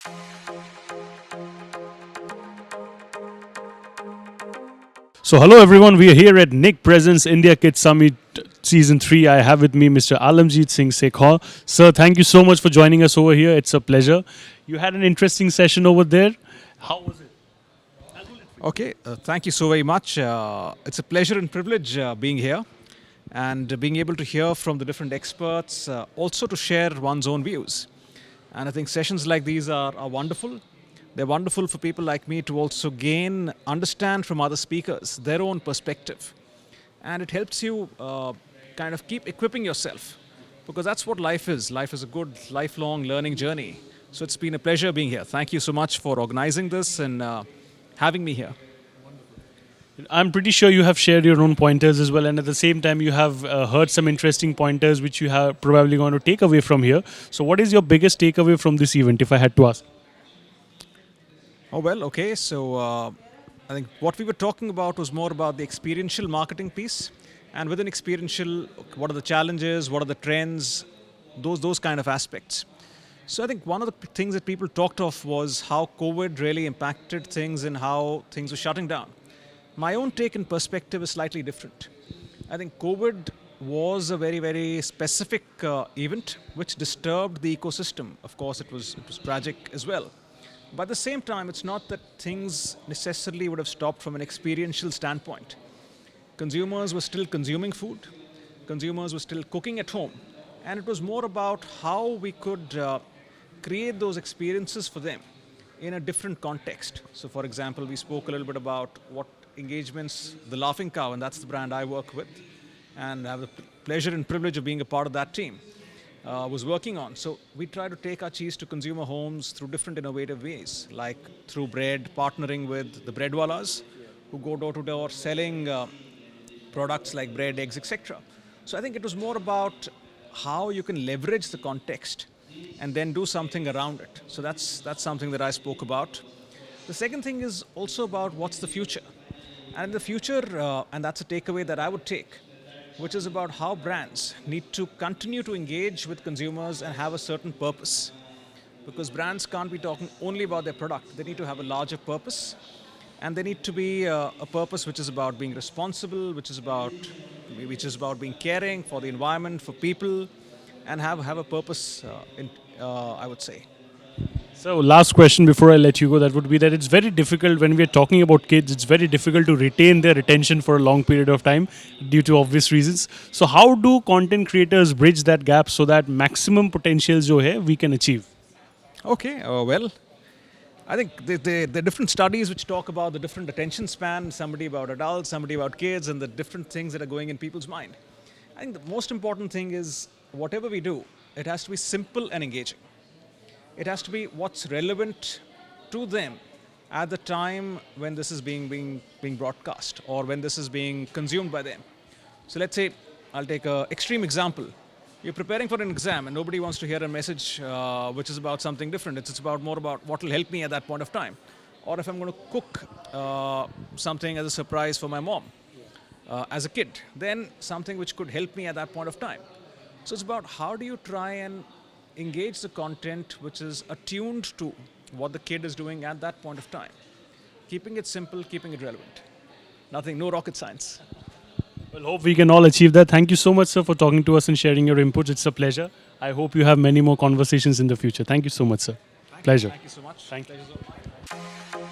So, hello everyone. We are here at Nick Presents India Kids Summit Season 3. I have with me Mr. Alamjit Singh Sekhon. Sir, thank you so much for joining us over here. It's a pleasure. You had an interesting session over there. How was it? Okay, thank you so very much. It's a pleasure and privilege being here and being able to hear from the different experts, also to share one's own views. And I think sessions like these are wonderful. They're wonderful for people like me to also understand from other speakers their own perspective. And it helps you kind of keep equipping yourself, because that's what life is. Life is a good lifelong learning journey. So it's been a pleasure being here. Thank you so much for organizing this and having me here. I'm pretty sure you have shared your own pointers as well, and at the same time, you have heard some interesting pointers which you have probably going to take away from here. So, what is your biggest takeaway from this event, if I had to ask? Oh, well, okay. So I think what we were talking about was more about the experiential marketing piece. And within experiential, what are the challenges, what are the trends, those kind of aspects. So I think one of the things that people talked of was how COVID really impacted things and how things were shutting down. My own take and perspective is slightly different. I think COVID was a very, very specific event which disturbed the ecosystem. Of course, it was tragic as well. But at the same time, it's not that things necessarily would have stopped from an experiential standpoint. Consumers were still consuming food. Consumers were still cooking at home. And it was more about how we could create those experiences for them in a different context. So, for example, we spoke a little bit about what engagements the Laughing Cow, and that's the brand I work with, and I have the pleasure and privilege of being a part of that team, was working on. So we try to take our cheese to consumer homes through different innovative ways, like through bread, partnering with the breadwallas who go door to door selling products like bread, eggs, etc. So I think it was more about how you can leverage the context and then do something around it. So that's something that I spoke about. The second thing is also about what's the future. And the future, and that's a takeaway that I would take, which is about how brands need to continue to engage with consumers and have a certain purpose. Because brands can't be talking only about their product. They need to have a larger purpose. And they need to be a purpose which is about being responsible, which is about being caring for the environment, for people, and have a purpose, I would say. So, last question before I let you go, that would be that it's very difficult when we're talking about kids, it's very difficult to retain their attention for a long period of time due to obvious reasons. So, how do content creators bridge that gap so that maximum potentials jo hai, we can achieve? Okay, well, I think the different studies which talk about the different attention span, somebody about adults, somebody about kids, and the different things that are going in people's mind. I think the most important thing is whatever we do, it has to be simple and engaging. It has to be what's relevant to them at the time when this is being broadcast or when this is being consumed by them. So let's say, I'll take an extreme example. You're preparing for an exam and nobody wants to hear a message which is about something different. It's more about what will help me at that point of time. Or if I'm going to cook something as a surprise for my mom as a kid, then something which could help me at that point of time. So it's about how do you try and engage the content which is attuned to what the kid is doing at that point of time. Keeping it simple, keeping it relevant. No rocket science. Well, hope we can all achieve that. Thank you so much, sir, for talking to us and sharing your inputs. It's a pleasure. I hope you have many more conversations in the future. Thank you so much, sir. Pleasure. Thank you so much. Thank you. Pleasure so much.